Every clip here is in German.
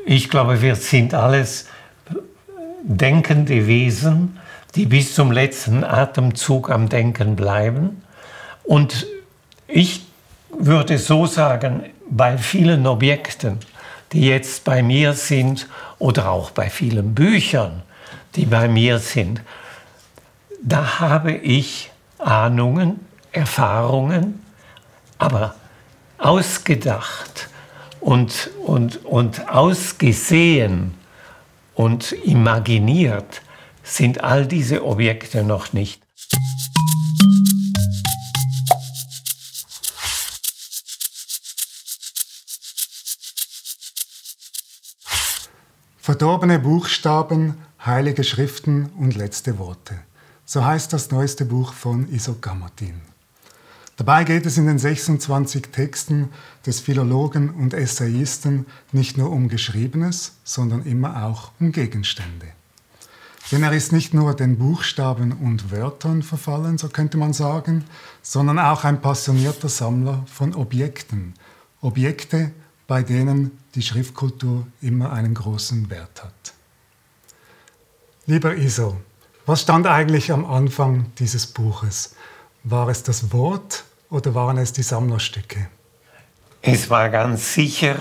Ich glaube, wir sind alles denkende Wesen, die bis zum letzten Atemzug am Denken bleiben. Und ich würde so sagen, bei vielen Objekten, die jetzt bei mir sind, oder auch bei vielen Büchern, die bei mir sind, da habe ich Ahnungen, Erfahrungen, aber ausgedacht und ausgesehen und imaginiert sind all diese Objekte noch nicht. Verdorbene Buchstaben, heilige Schriften und letzte Worte. So heißt das neueste Buch von Isok Gammatin. Dabei geht es in den 26 Texten des Philologen und Essayisten nicht nur um Geschriebenes, sondern immer auch um Gegenstände. Denn er ist nicht nur den Buchstaben und Wörtern verfallen, so könnte man sagen, sondern auch ein passionierter Sammler von Objekten. Objekte, bei denen die Schriftkultur immer einen großen Wert hat. Lieber Iso, was stand eigentlich am Anfang dieses Buches? War es das Wort oder waren es die Sammlerstücke? Es war ganz sicher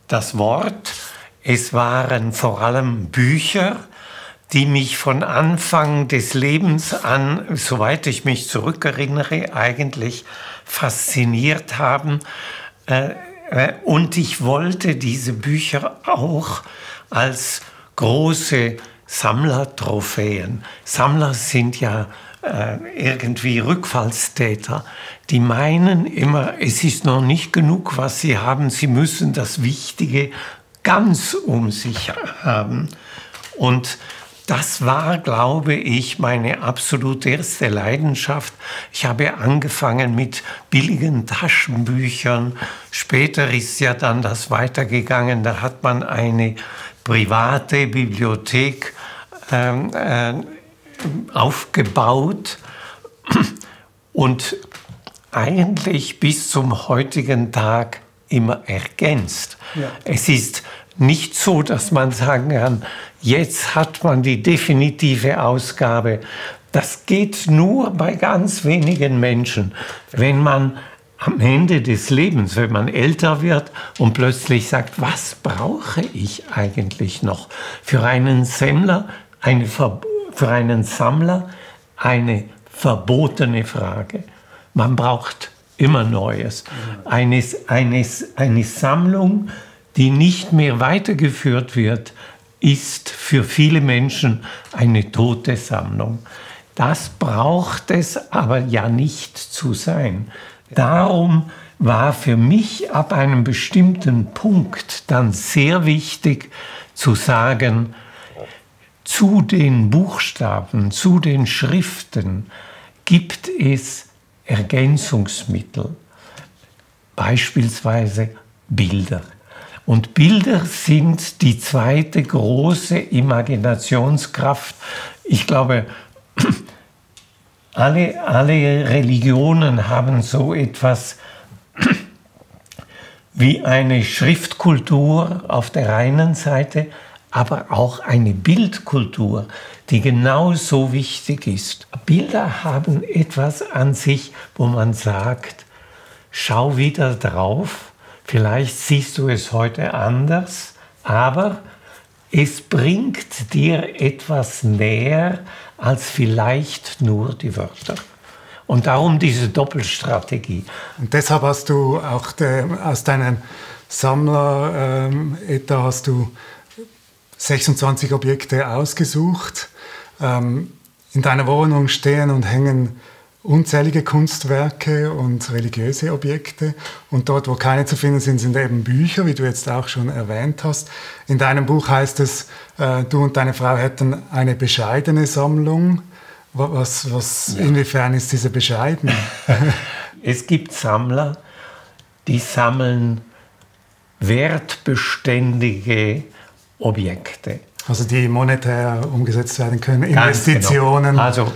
das Wort. Es waren vor allem Bücher, die mich von Anfang des Lebens an, soweit ich mich zurückerinnere, eigentlich fasziniert haben. Und ich wollte diese Bücher auch als große Sammlertrophäen. Sammler sind ja irgendwie Rückfallstäter. Die meinen immer, es ist noch nicht genug, was sie haben. Sie müssen das Wichtige ganz um sich haben. Und das war, glaube ich, meine absolut erste Leidenschaft. Ich habe angefangen mit billigen Taschenbüchern. Später ist ja dann das weitergegangen. Da hat man eine private Bibliothek aufgebaut und eigentlich bis zum heutigen Tag immer ergänzt. Ja. Es ist nicht so, dass man sagen kann, jetzt hat man die definitive Ausgabe. Das geht nur bei ganz wenigen Menschen. Wenn man am Ende des Lebens, wenn man älter wird und plötzlich sagt, was brauche ich eigentlich noch? Für einen Sammler eine verbotene Frage. Man braucht immer Neues. Eine Sammlung, die nicht mehr weitergeführt wird, ist für viele Menschen eine tote Sammlung. Das braucht es aber ja nicht zu sein. Darum war für mich ab einem bestimmten Punkt dann sehr wichtig zu sagen, zu den Buchstaben, zu den Schriften gibt es Ergänzungsmittel, beispielsweise Bilder. Und Bilder sind die zweite große Imaginationskraft. Ich glaube, alle Religionen haben so etwas wie eine Schriftkultur auf der einen Seite, aber auch eine Bildkultur, die genauso wichtig ist. Bilder haben etwas an sich, wo man sagt, schau wieder drauf, vielleicht siehst du es heute anders, aber es bringt dir etwas näher als vielleicht nur die Wörter. Und darum diese Doppelstrategie. Und deshalb hast du auch aus deinem Sammler-Etat hast du 26 Objekte ausgesucht. In deiner Wohnung stehen und hängen unzählige Kunstwerke und religiöse Objekte. Und dort, wo keine zu finden sind, sind eben Bücher, wie du jetzt auch schon erwähnt hast. In deinem Buch heißt es, du und deine Frau hätten eine bescheidene Sammlung. Inwiefern ist diese bescheiden? Es gibt Sammler, die sammeln wertbeständige Objekte. Also die monetär umgesetzt werden können, Investitionen. Genau. Also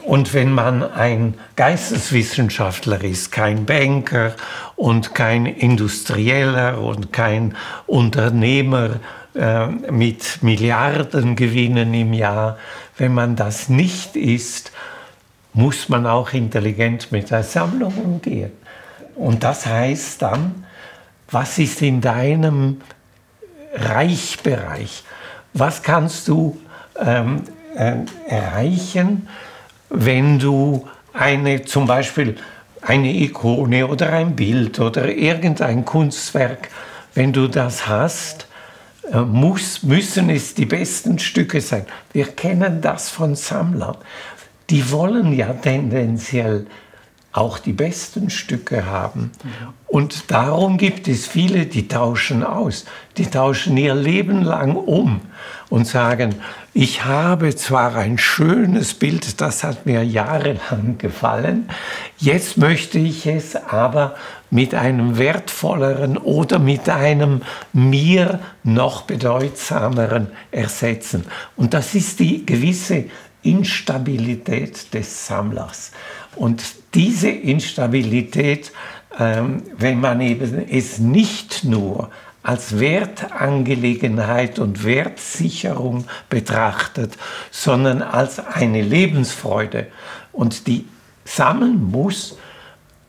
Und wenn man ein Geisteswissenschaftler ist, kein Banker und kein Industrieller und kein Unternehmer mit Milliardengewinnen im Jahr, wenn man das nicht ist, muss man auch intelligent mit der Sammlung umgehen. Und das heißt dann, was ist in deinem Reichbereich? Was kannst du erreichen, wenn du zum Beispiel eine Ikone oder ein Bild oder irgendein Kunstwerk, wenn du das hast, müssen es die besten Stücke sein. Wir kennen das von Sammlern. Die wollen ja tendenziell auch die besten Stücke haben. Und darum gibt es viele, die tauschen aus. Die tauschen ihr Leben lang um und sagen, ich habe zwar ein schönes Bild, das hat mir jahrelang gefallen, jetzt möchte ich es aber mit einem wertvolleren oder mit einem mir noch bedeutsameren ersetzen. Und das ist die gewisse Instabilität des Sammlers. Und diese Instabilität, wenn man eben es nicht nur als Wertangelegenheit und Wertsicherung betrachtet, sondern als eine Lebensfreude. Und die Sammeln muss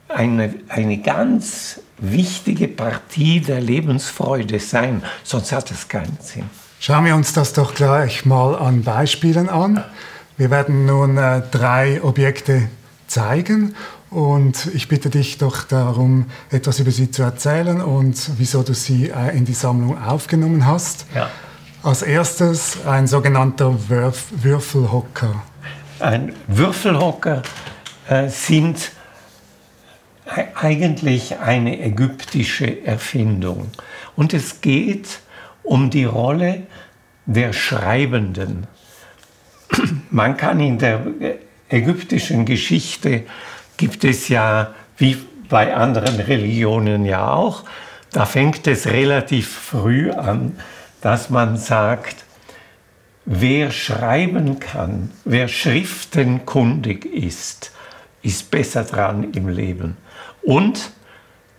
eine ganz wichtige Partie der Lebensfreude sein, sonst hat es keinen Sinn. Schauen wir uns das doch gleich mal an Beispielen an. Wir werden nun 3 Objekte zeigen und ich bitte dich doch darum, etwas über sie zu erzählen und wieso du sie in die Sammlung aufgenommen hast. Ja. Als erstes ein sogenannter Würfelhocker. Ein Würfelhocker sind eigentlich eine ägyptische Erfindung. Und es geht um die Rolle der Schreibenden. Man kann in der ägyptischen Geschichte, gibt es ja, wie bei anderen Religionen ja auch, da fängt es relativ früh an, dass man sagt, wer schreiben kann, wer schriftenkundig ist, ist besser dran im Leben. Und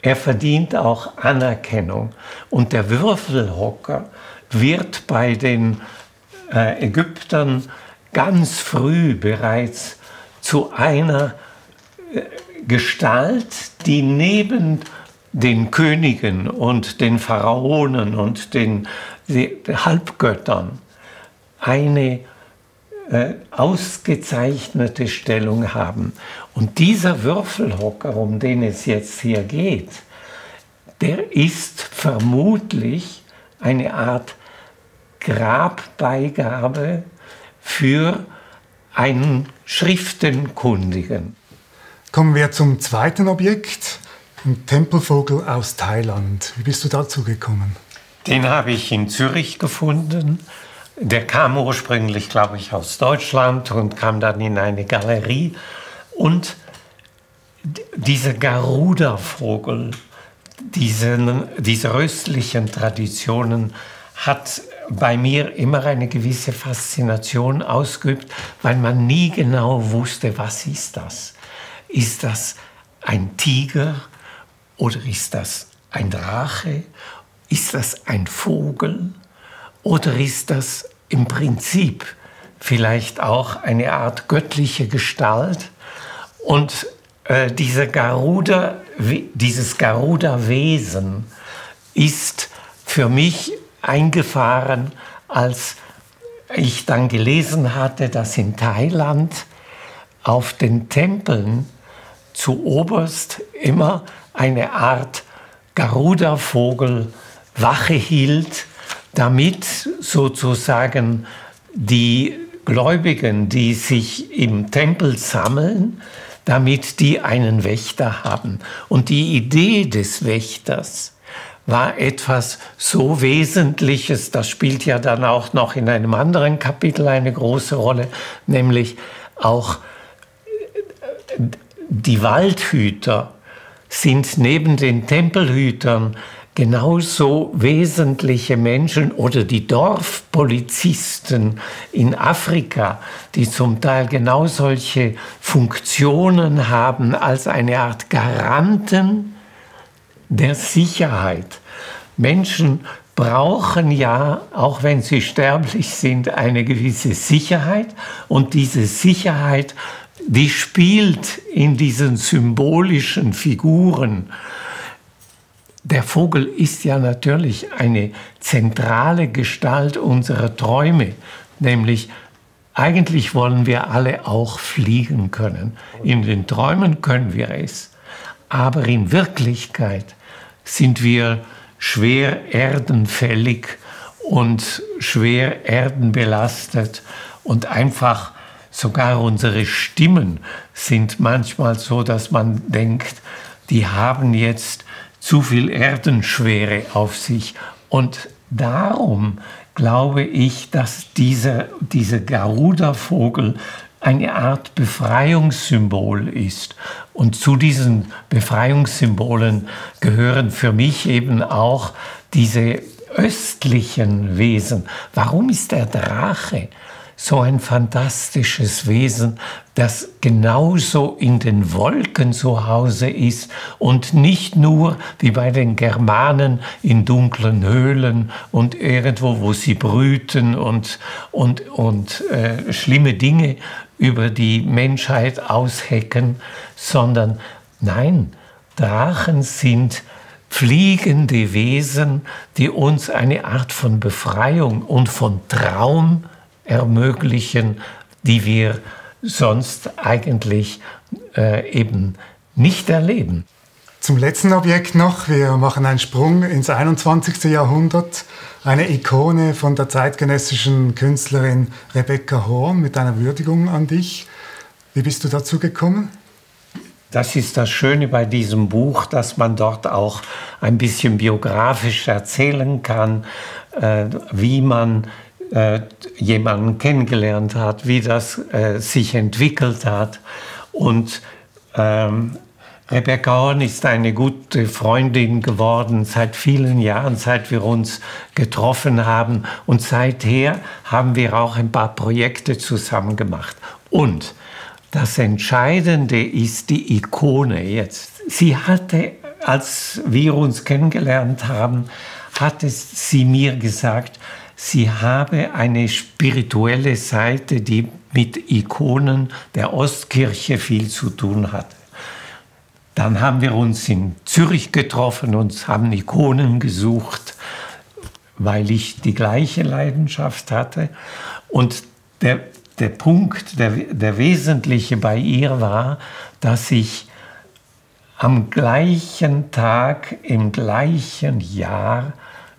er verdient auch Anerkennung. Und der Würfelhocker wird bei den Ägyptern ganz früh bereits zu einer Gestalt, die neben den Königen und den Pharaonen und den Halbgöttern eine ausgezeichnete Stellung haben. Und dieser Würfelhocker, um den es jetzt hier geht, der ist vermutlich eine Art Grabbeigabe für einen Schriftenkundigen. Kommen wir zum zweiten Objekt, ein Tempelvogel aus Thailand. Wie bist du dazu gekommen? Den habe ich in Zürich gefunden. Der kam ursprünglich, glaube ich, aus Deutschland und kam dann in eine Galerie. Und dieser Garuda-Vogel, diese röstlichen Traditionen, hat bei mir immer eine gewisse Faszination ausgeübt, weil man nie genau wusste, was ist das? Ist das ein Tiger oder ist das ein Drache? Ist das ein Vogel? Oder ist das im Prinzip vielleicht auch eine Art göttliche Gestalt? Und dieses Garuda-Wesen ist für mich eingefahren, als ich dann gelesen hatte, dass in Thailand auf den Tempeln zu oberst immer eine Art Garuda-Vogel Wache hielt, damit sozusagen die Gläubigen, die sich im Tempel sammeln, damit die einen Wächter haben. Und die Idee des Wächters war etwas so Wesentliches, das spielt ja dann auch noch in einem anderen Kapitel eine große Rolle, nämlich auch die Waldhüter sind neben den Tempelhütern genauso wesentliche Menschen oder die Dorfpolizisten in Afrika, die zum Teil genau solche Funktionen haben als eine Art Garanten der Sicherheit. Menschen brauchen ja, auch wenn sie sterblich sind, eine gewisse Sicherheit. Und diese Sicherheit, die spielt in diesen symbolischen Figuren. Der Vogel ist ja natürlich eine zentrale Gestalt unserer Träume, nämlich eigentlich wollen wir alle auch fliegen können. In den Träumen können wir es, aber in Wirklichkeit sind wir schwer erdenfällig und schwer erdenbelastet und einfach sogar unsere Stimmen sind manchmal so, dass man denkt, die haben jetzt zu viel Erdenschwere auf sich. Und darum glaube ich, dass dieser Garuda-Vogel eine Art Befreiungssymbol ist. Und zu diesen Befreiungssymbolen gehören für mich eben auch diese östlichen Wesen. Warum ist der Drache so ein fantastisches Wesen, das genauso in den Wolken zu Hause ist und nicht nur wie bei den Germanen in dunklen Höhlen und irgendwo, wo sie brüten und schlimme Dinge über die Menschheit aushecken, sondern nein, Drachen sind fliegende Wesen, die uns eine Art von Befreiung und von Traum ermöglichen, die wir sonst eigentlich eben nicht erleben. Zum letzten Objekt noch. Wir machen einen Sprung ins 21. Jahrhundert. Eine Ikone von der zeitgenössischen Künstlerin Rebecca Horn mit einer Würdigung an dich. Wie bist du dazu gekommen? Das ist das Schöne bei diesem Buch, dass man dort auch ein bisschen biografisch erzählen kann, wie man jemanden kennengelernt hat, wie das sich entwickelt hat. Und Rebecca Horn ist eine gute Freundin geworden seit vielen Jahren, seit wir uns getroffen haben. Und seither haben wir auch ein paar Projekte zusammen gemacht. Und das Entscheidende ist die Ikone jetzt. Sie hatte, als wir uns kennengelernt haben, hatte sie mir gesagt, sie habe eine spirituelle Seite, die mit Ikonen der Ostkirche viel zu tun hatte. Dann haben wir uns in Zürich getroffen und haben Ikonen gesucht, weil ich die gleiche Leidenschaft hatte. Und der Punkt, der wesentliche bei ihr war, dass ich am gleichen Tag, im gleichen Jahr,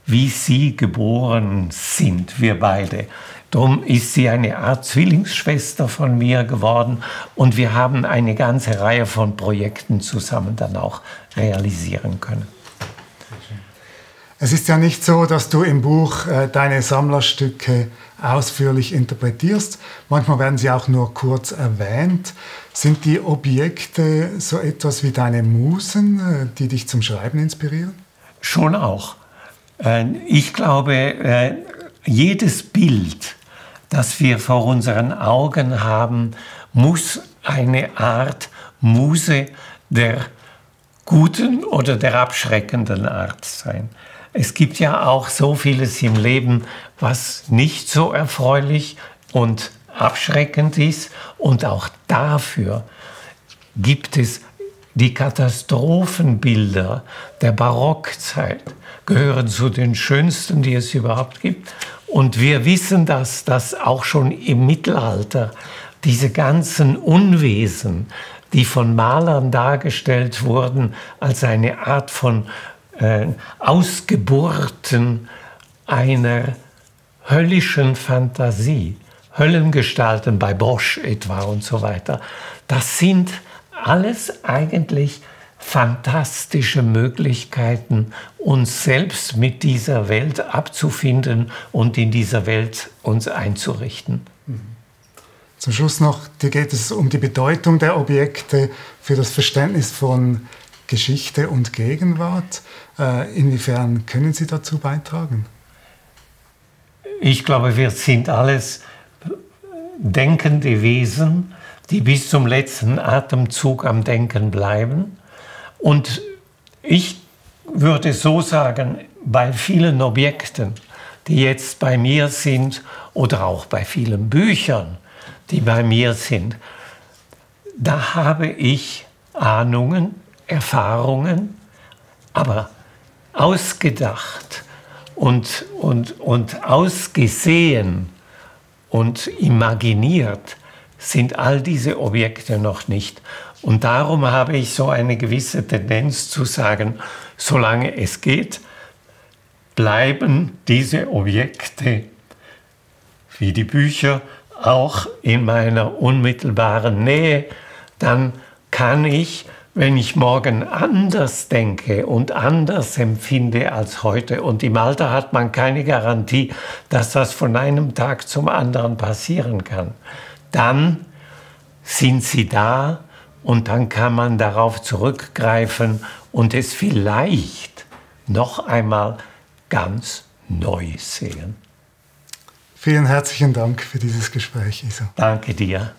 wie sie geboren sind, wir beide. Darum ist sie eine Art Zwillingsschwester von mir geworden und wir haben eine ganze Reihe von Projekten zusammen dann auch realisieren können. Es ist ja nicht so, dass du im Buch deine Sammlerstücke ausführlich interpretierst. Manchmal werden sie auch nur kurz erwähnt. Sind die Objekte so etwas wie deine Musen, die dich zum Schreiben inspirieren? Schon auch. Ich glaube, jedes Bild, das wir vor unseren Augen haben, muss eine Art Muse der guten oder der abschreckenden Art sein. Es gibt ja auch so vieles im Leben, was nicht so erfreulich und abschreckend ist. Und auch dafür gibt es die Katastrophenbilder der Barockzeit, gehören zu den schönsten, die es überhaupt gibt. Und wir wissen, dass auch schon im Mittelalter diese ganzen Unwesen, die von Malern dargestellt wurden, als eine Art von Ausgeburten einer höllischen Fantasie, Höllengestalten bei Bosch etwa und so weiter, das sind alles eigentlich fantastische Möglichkeiten, uns selbst mit dieser Welt abzufinden und in dieser Welt uns einzurichten. Zum Schluss noch, dir geht es um die Bedeutung der Objekte für das Verständnis von Geschichte und Gegenwart. Inwiefern können Sie dazu beitragen? Ich glaube, wir sind alles denkende Wesen, die bis zum letzten Atemzug am Denken bleiben. Und ich würde so sagen, bei vielen Objekten, die jetzt bei mir sind, oder auch bei vielen Büchern, die bei mir sind, da habe ich Ahnungen, Erfahrungen, aber ausgedacht und ausgesehen und imaginiert sind all diese Objekte noch nicht. Und darum habe ich so eine gewisse Tendenz zu sagen, solange es geht, bleiben diese Objekte wie die Bücher auch in meiner unmittelbaren Nähe. Dann kann ich, wenn ich morgen anders denke und anders empfinde als heute, und im Alter hat man keine Garantie, dass das von einem Tag zum anderen passieren kann, dann sind sie da und dann kann man darauf zurückgreifen und es vielleicht noch einmal ganz neu sehen. Vielen herzlichen Dank für dieses Gespräch, Iso. Danke dir.